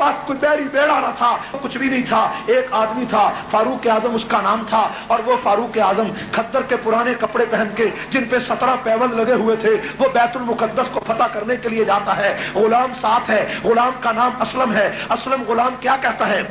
पास कोई बैरी बेड़ा न था, कुछ भी नहीं था। एक आदमी था, फारूक आजम उसका नाम था, और वो फारूक आजम खद्दर के पुराने कपड़े पहन के, जिन पे 17 पैबंद लगे हुए थे, वो बैतुल मुकद्दस को फतह करने के लिए जाता है। गुलाम साथ है, गुलाम का नाम असलम है। असलम गुलाम क्या कहता है,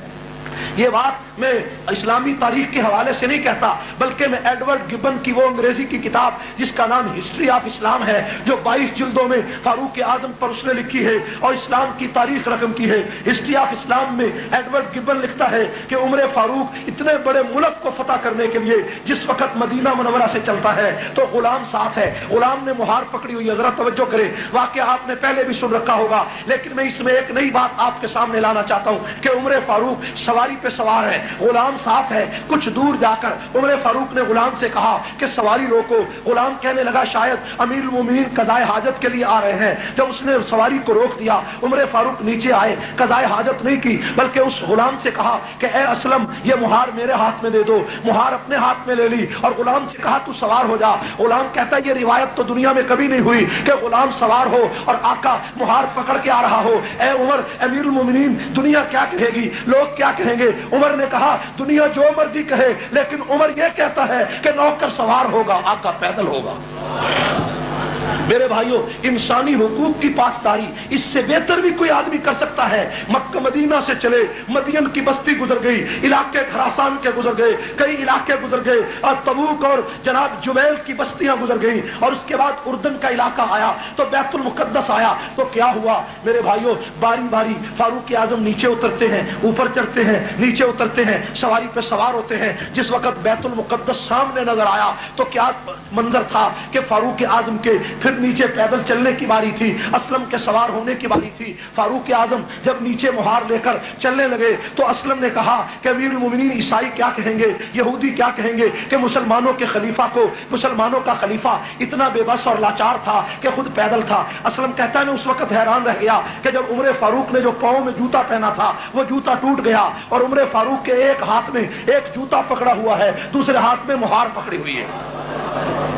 ये बात मैं इस्लामी तारीख के हवाले से नहीं कहता, बल्कि मैं एडवर्ड गिब्बन की वो अंग्रेजी की किताब जिसका नाम हिस्ट्री ऑफ इस्लाम है, जो 22 जिल्दों में फारूक आजम पर उसने लिखी है और इस्लाम की तारीख रकम की है। हिस्ट्री ऑफ इस्लाम में एडवर्ड गिब्बन लिखता है कि उमर फारूक इतने बड़े मुल्क को फतह करने के लिए जिस वक्त मदीना मुनव्वरा से चलता है तो गुलाम साथ है। गुलाम ने मुहार पकड़ी हुई है, जरा तवज्जो करें, वाकया आपने पहले भी सुन रखा होगा, लेकिन मैं इसमें एक नई बात आपके सामने लाना चाहता हूं कि उमर फारूक सवारी पे सवार है, गुलाम साथ है। कुछ दूर जाकर उमर फारूक ने गुलाम से कहा कि सवारी रोको। गुलाम कहने लगा शायद अमीरुल मोमिनीन कज़ाए हाजत के लिए आ रहे हैं। जब उसने सवारी को रोक दिया, उमर फारूक नीचे आए, कज़ाए हाजत नहीं की, बल्कि उस गुलाम से कहा कि ए असलम, ये मुहार मेरे हाथ में दे दो। मुहार अपने हाथ में ले ली और गुलाम से कहा तू सवार हो जा। गुलाम कहता है ये रिवायत तो दुनिया में कभी नहीं हुई कि गुलाम सवार हो और आका मुहार पकड़ के आ रहा हो। ए उमर, अमीरुल मोमिनीन, दुनिया क्या कहेगी, लोग क्या कहेंगे? उमर ने कहा दुनिया जो मर्जी कहे, लेकिन उमर यह कहता है कि नौकर सवार होगा, आका पैदल होगा। मेरे भाइयों, इंसानी हुकूक की पासदारी इससे बेहतर भी कोई आदमी कर सकता है? मक्का मदीना से चले, मदियन की बस्ती गुजर गई, इलाके खरासान के गुजर गए, कई इलाके गुजर गए, और तबूक और जनाब जुबैल की बस्तियां गुजर गई, और उसके बाद उर्दन का इलाका आया, तो बैतुल मुकद्दस आया। तो क्या हुआ मेरे भाइयों, बारी बारी फारूक आजम नीचे उतरते हैं, ऊपर चढ़ते हैं, नीचे उतरते हैं, सवारी पे सवार होते हैं। जिस वक्त बैतुल मुकद्दस सामने नजर आया तो क्या मंजर था कि फारूक आजम के फिर नीचे पैदल चलने की बारी थी, असलम के सवार होने की बारी थी। फारूक आजम जब नीचे मुहार लेकर चलने लगे तो असलम ने कहा कि अमीरुल मोमिनीन ईसाई क्या कहेंगे, यहूदी क्या कहेंगे कि मुसलमानों के खलीफा को, मुसलमानों का खलीफा इतना बेबस और लाचार था कि खुद पैदल था। असलम कहता है मैं उस वक्त हैरान रह गया कि जब उमर फारूक ने जो पांव में जूता पहना था वो जूता टूट गया, और उमर फारूक के एक हाथ में एक जूता पकड़ा हुआ है, दूसरे हाथ में मुहार पकड़ी हुई है।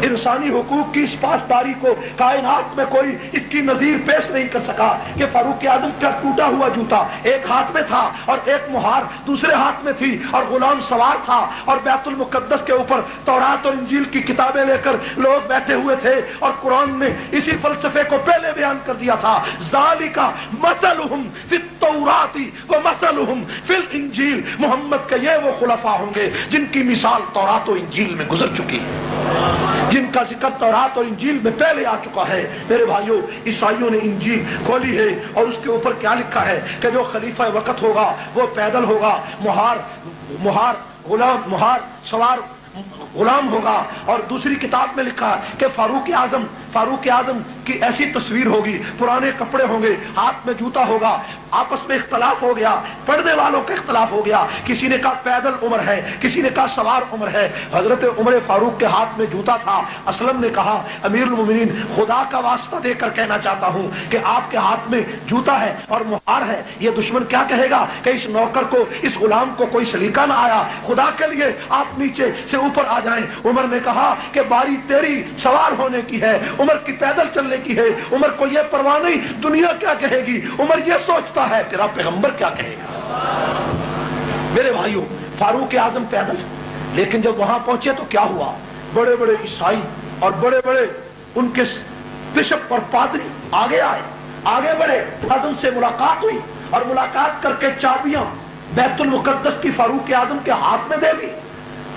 इंसानी हुकूक की इस पासदारी को कायनात में कोई इसकी नजीर पेश नहीं कर सका कि फारूक आजम का टूटा हुआ जूता एक हाथ में था और एक मुहार दूसरे हाथ में थी, और गुलाम सवार था, और बैतुल मुकद्दस के ऊपर तौरात और इंजील की किताबें लेकर लोग बैठे हुए थे, और कुरान ने इसी फलसफे को पहले बयान कर दिया था, ज़ालिका मसलुहुम फित तौराती व मसलुहुम फिल इंजील। मोहम्मद के ये वो खुलफा होंगे जिनकी मिसाल तौरात और इंजील में गुजर चुकी है, जिनका जिक्र तौरात और इंजील में पहले आ चुका है। मेरे भाइयों, ईसाइयों ने इंजील खोली है और उसके ऊपर क्या लिखा है कि जो खलीफा वक्त होगा वो पैदल होगा, मुहार सवार गुलाम होगा, और दूसरी किताब में लिखा है कि फारूक आजम की ऐसी तस्वीर होगी, पुराने कपड़े होंगे, हाथ में जूता होगा। आपस में इख्तलाफ हो गया, पढ़ने वालों का इख्तलाफ हो गया, किसी ने कहा पैदल उमर है, किसी ने कहा सवार उमर है। हजरत उमर फारूक के हाथ में जूता था। असलम ने कहा अमीरुल मोमिनीन, खुदा का वास्ता देकर कहना चाहता हूं कि आपके हाथ में जूता है और मुहार है, ये दुश्मन क्या कहेगा कि इस नौकर को, इस गुलाम को कोई सलीका ना आया, खुदा के लिए आप नीचे से ऊपर आ जाएं। उमर ने कहा कि बारी तेरी सवार होने की है, उमर की पैदल चलने की है, उमर को यह परवाह नहीं दुनिया क्या कहेगी, उमर यह सोचता है तेरा पैगंबर क्या कहेगा। मेरे भाइयों, फारूक आजम पैदल, लेकिन जब वहां पहुंचे तो क्या हुआ, बड़े बड़े ईसाई और बड़े बड़े उनके बिशप और पादरी आगे आए, आगे बढ़े, आजम से मुलाकात हुई, और मुलाकात करके चाबियां बैतुल मुकद्दस की फारूक आजम के हाथ में दे दी।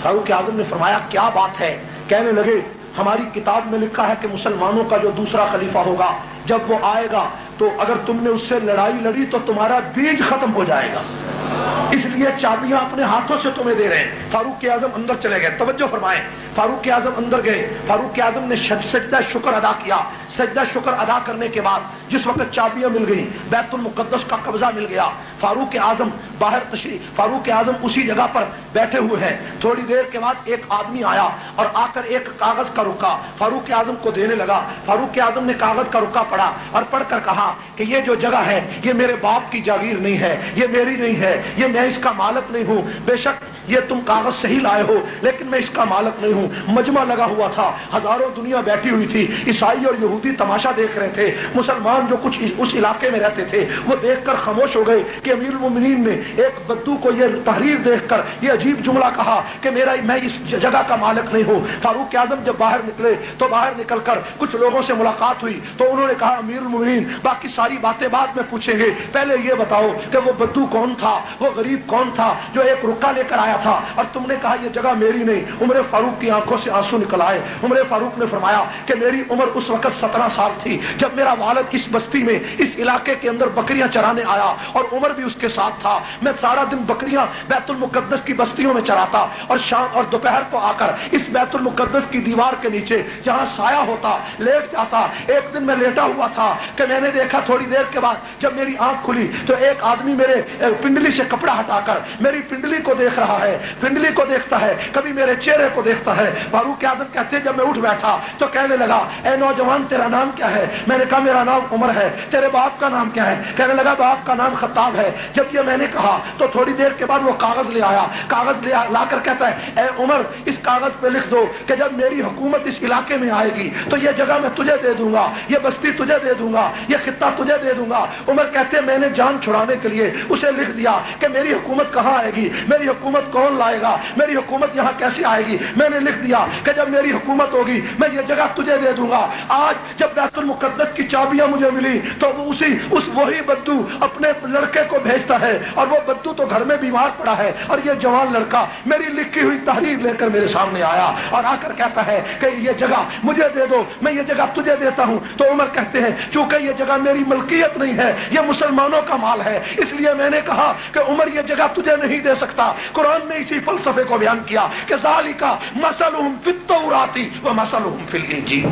फारूक आजम ने फरमाया क्या बात है? कहने लगे हमारी किताब में लिखा है कि मुसलमानों का जो दूसरा खलीफा होगा, जब वो आएगा तो अगर तुमने उससे लड़ाई लड़ी तो तुम्हारा बीज खत्म हो जाएगा, इसलिए चाबियां अपने हाथों से तुम्हें दे रहे हैं। फारूक आजम अंदर चले गए, तवज्जो फरमाएं, फारूक आजम अंदर गए, फारूक आजम ने सजदा शुक्र अदा किया। सजदा शुक्र अदा करने के बाद जिस वक्त चाबियां मिल गई, बैतुल मुकद्दस का कब्जा मिल गया, फारूक आजम बाहर तशरीफ, फारूक आजम उसी जगह पर बैठे हुए हैं। थोड़ी देर के बाद एक आदमी आया और आकर एक कागज का रुक्का फारूक आजम को देने लगा। फारूक आजम ने कागज का रुक्का पढ़ा और पढ़कर कहा कि ये जो जगह है ये मेरे बाप की जागीर नहीं है, ये मेरी नहीं है, ये मैं इसका मालिक नहीं हूं, बेशक یہ تم کاغذ صحیح لائے ہو لیکن میں اس کا مالک نہیں ہوں۔ مجمع لگا ہوا تھا، ہزاروں دنیا بیٹھی ہوئی تھی، عیسائی اور یہودی تماشا دیکھ رہے تھے، مسلمان جو کچھ اس علاقے میں رہتے تھے وہ دیکھ کر خاموش ہو گئے کہ امیر المومنین نے ایک بدو کو یہ تحریر دیکھ کر یہ عجیب جملہ کہا کہ میں اس جگہ کا مالک نہیں ہوں۔ فاروق اعظم جب باہر نکلے تو باہر نکل کر کچھ لوگوں سے ملاقات ہوئی تو انہوں نے کہا امیر المومنین باقی ساری باتیں بعد میں پوچھیں گے، پہلے یہ بتاؤ کہ وہ بدو کون تھا، وہ غریب کون تھا جو ایک رکا لے کر آیا تھا اور تم نے کہا یہ جگہ میری نہیں۔ عمر فاروق کی آنکھوں سے آنسو نکل آئے۔ عمر فاروق نے فرمایا کہ میری عمر اس وقت 17 سال تھی جب میرا والد اس بستی میں اس علاقے کے اندر بکریاں چرانے آیا اور عمر بھی اس کے ساتھ تھا۔ میں سارا دن بکریاں بیت المقدس کی بستیوں میں چراتا اور شام اور دوپہر کو آ کر اس بیت المقدس کی دیوار کے نیچے جہاں سایہ ہوتا لیٹ جاتا۔ ایک دن میں لیٹا ہوا تھا کہ میں نے دیکھا تھوڑی دیر کے بعد جب میری آنکھ کھلی تو ایک آدمی میرے پنڈلی سے کپڑا ہٹا کر میری پنڈلی کو دیکھ رہا ہے، پنڈلی کو دیکھتا ہے، کبھی میرے چہرے کو دیکھتا ہے۔ فاروق اعظم کہتے ہیں جب میں اٹھ بیٹھا تو کہنے لگا اے نوجوان تیرا نام کیا ہے؟ میں نے کہا میرا نام عمر ہے۔ تیرے باپ کا نام کیا ہے؟ کہنے لگا باپ کا نام خطاب ہے۔ جب یہ میں نے کہا تو تھوڑی دیر کے بعد وہ کاغذ لے آیا، کاغذ لا کر کہتا ہے اے عمر اس کاغذ پہ لکھ دو کہ جب میری حکومت اس علاقے میں آئے گی تو یہ جگہ میں تجھے دے دوں گا، یہ بستی تجھے دے دوں گا، یہ خطہ تجھے دے دوں گا۔ عمر کہتے ہیں میں نے جان چھڑانے کے لیے اسے لکھ دیا کہ میری حکومت کہاں آئے گی، میری حکومت کون لائے گا، میری حکومت یہاں کیسے آئے گی۔ میں نے لکھ دیا کہ جب میری حکومت ہوگی میں یہ جگہ تجھے دے دوں گا۔ آج جب بیت المقدس کی چابیاں مجھے ملی تو وہی بدو اپنے لڑکے کو بھیجتا ہے اور وہ بدو تو گھر میں بیمار پڑا ہے اور یہ جوان لڑکا میری لکھی ہوئی تحریر لے کر میرے سامنے آیا اور آ کر کہتا ہے کہ یہ جگہ مجھے دے دو، میں یہ جگہ تجھے دیتا ہوں۔ تو عمر کہتے ہیں چونکہ یہ جگہ میری ملکیت نہیں ہے، یہ مسلمانوں کا مال ہے، اس لیے میں نے کہا کہ عمر یہ جگہ تجھے نہیں دے سکتا۔ قرآن نے اسی فلسفے کو بیان کیا کہ ذالک مثلہم فی التوراۃ ومثلہم فی الانجیل۔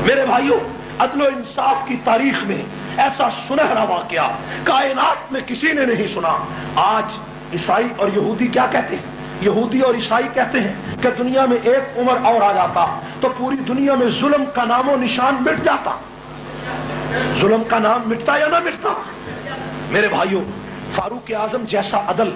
میرے بھائیو عدل و انصاف کی تاریخ میں ایسا سنہرا واقعہ کائنات میں کسی نے نہیں سنا۔ آج عیسائی اور یہودی کیا کہتے ہیں؟ یہودی اور عیسائی کہتے ہیں کہ دنیا میں ایک عمر اور آ جاتا تو پوری دنیا میں ظلم کا نام و نشان مٹ جاتا۔ ظلم کا نام مٹتا یا نہ مٹتا؟ میرے بھائیو فاروق اعظم جیسا عدل،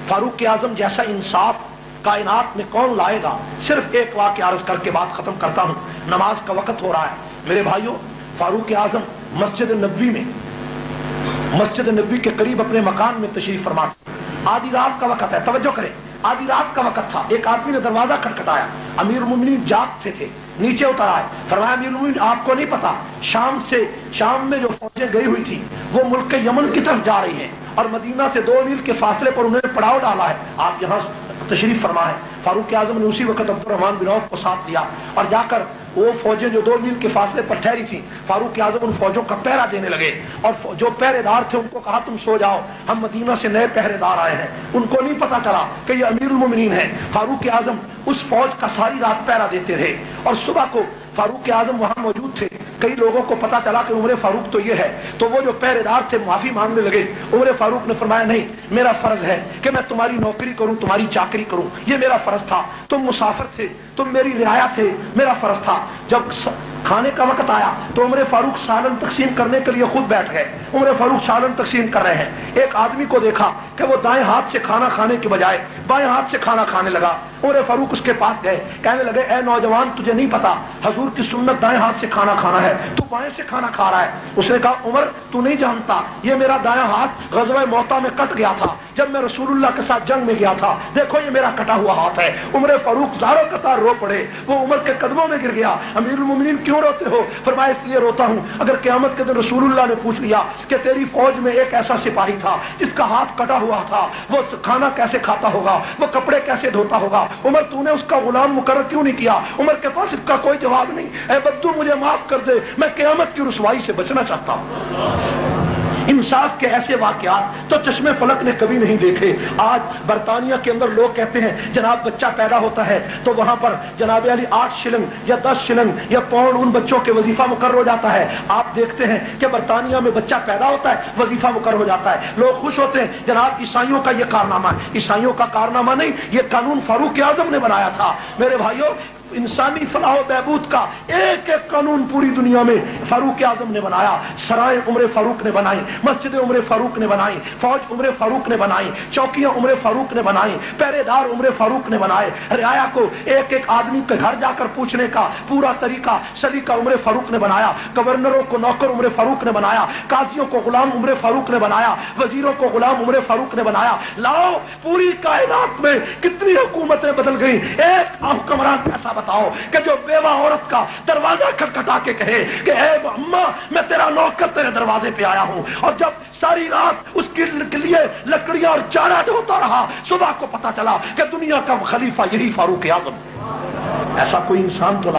فاروق اعظم جیسا انصاف کائنات میں کون لائے گا؟ صرف ایک واقعہ عرض کر کے بات ختم کرتا ہوں، نماز کا وقت ہو رہا ہے۔ میرے بھائیو فاروق اعظم مسجد نبوی میں، مسجد نبوی کے قریب اپنے مکان میں تشریف فرما، آدھی رات کا وقت ہے، توجہ کریں، آدھی رات کا وقت تھا۔ ایک آدمی نے دروازہ کھٹکھٹایا، امیر المومنین جاگتے تھے، نیچے اتر آئے، فرمایا امیر المومنین آپ کو نہیں پتا شام میں جو فوجیں گئی ہوئی تھی وہ ملک یمن کی طرف جا رہی ہیں اور مدینہ سے 2 میل کے فاصلے پر انہوں نے پڑاؤ ڈالا ہے، آپ یہاں تشریف فرما ہے۔ فاروق اعظم نے اسی وقت عبد الرحمن بن عوف کو ساتھ لیا اور جا کر وہ فوجیں جو 2 میل کے فاصلے پر ٹھہری تھیں، فاروق اعظم ان فوجوں کا پہرا دینے لگے اور جو پہرے دار تھے ان کو کہا تم سو جاؤ، ہم مدینہ سے نئے پہرے دار آئے ہیں۔ ان کو نہیں پتا چلا کہ یہ امیر المومنین ہیں۔ فاروق اعظم اس فوج کا ساری رات پہرا دیتے رہے اور صبح کو فاروق اعظم وہاں موجود تھے۔ کئی لوگوں کو پتا چلا کہ عمر فاروق تو یہ ہے، تو وہ جو پہرے دار تھے معافی مانگنے لگے۔ عمر فاروق نے فرمایا نہیں، میرا فرض ہے کہ میں تمہاری نوکری کروں، تمہاری چاکری کروں، یہ میرا فرض تھا۔ تم مسافر تھے، تم میری رعایا تھے، میرا فرض تھا۔ جب کھانے کا وقت آیا تو عمر فاروق سالن تقسیم کرنے کے لیے خود بیٹھ گئے۔ عمر فاروق سالن تقسیم کر رہے ہیں، ایک آدمی کو دیکھا کہ وہ دائیں ہاتھ سے کھانا کھانے کے بجائے بائیں ہاتھ سے کھانا کھانے لگا۔ عمر فاروق اس کے پاس گئے، کہنے لگے اے نوجوان تجھے نہیں پتا حضور کی سنت دائیں ہاتھ سے کھانا کھانا ہے، تو بائیں سے کھانا کھا رہا ہے۔ اس نے کہا عمر تو نہیں جانتا یہ میرا دایاں ہاتھ غزوہ موطا میں کٹ گیا تھا جب میں رسول اللہ کے ساتھ جنگ میں گیا تھا، دیکھو یہ میرا کٹا ہوا ہاتھ ہے۔ عمر فاروق زاروں قطار رو پڑے، وہ عمر کے قدموں میں گر گیا۔ امیر المومنین کیوں روتے ہو؟ فرمایا اس لیے روتا ہوں اگر قیامت کے دن رسول اللہ نے پوچھ لیا کہ تیری فوج میں ایک ایسا سپاہی تھا جس کا ہاتھ کٹا ہوا تھا، وہ کھانا کیسے کھاتا ہوگا، وہ کپڑے کیسے دھوتا ہوگا، عمر تو نے اس کا غلام مقرر کیوں نہیں کیا؟ عمر کے پاس اس کا کوئی جواب نہیں۔ اے بدو مجھے معاف کر دے، میں قیامت کی رسوائی سے بچنا چاہتا ہوں۔ انصاف کے ایسے واقعات تو چشمے فلک نے کبھی نہیں دیکھے۔ آج برطانیہ کے اندر لوگ کہتے ہیں جناب بچہ پیدا ہوتا ہے تو وہاں پر جناب علی 8 شلنگ یا 10 شلنگ یا پاؤنڈ ان بچوں کے وظیفہ مقرر ہو جاتا ہے۔ آپ دیکھتے ہیں کہ برطانیہ میں بچہ پیدا ہوتا ہے، وظیفہ مقرر ہو جاتا ہے، لوگ خوش ہوتے ہیں جناب عیسائیوں کا یہ کارنامہ ہے۔ عیسائیوں کا کارنامہ نہیں، یہ قانون فاروق اعظم نے بنایا تھا۔ میرے بھائیوں इंसानी फलाह बहबूद का एक एक कानून पूरी दुनिया में फारूक आजम ने बनाया। सराय उम्र फारूक ने बनाई, मस्जिद उम्र फारूक ने बनाई, फौज उम्र फारूक ने बनाई, चौकियां उम्र फारूक ने बनाई, पहरेदार उम्र फारूक ने बनाए। रियाया को एक एक आदमी के घर जाकर पूछने का पूरा तरीका सलीका उम्र फारूक ने बनाया। गवर्नरों को नौकर उम्र फारूक ने बनाया, काजियों को गुलाम उम्र फारूक ने बनाया, वजीरों को गुलाम उम्र फारूक ने बनाया। लाओ पूरी कायनात में कितनी हुकूमतें बदल गई, एक हुक्मरान ऐसा बताओ कि जो बेवा औरत का दरवाजा खटखटा के कहे कि ए अम्मा मैं तेरा नौकर तेरे दरवाजे पे आया हूं, और जब सारी रात उसके लिए लकड़ियां और चारा ढोता रहा, सुबह को पता चला कि दुनिया का खलीफा यही फारूक आजम। ऐसा कोई इंसान तो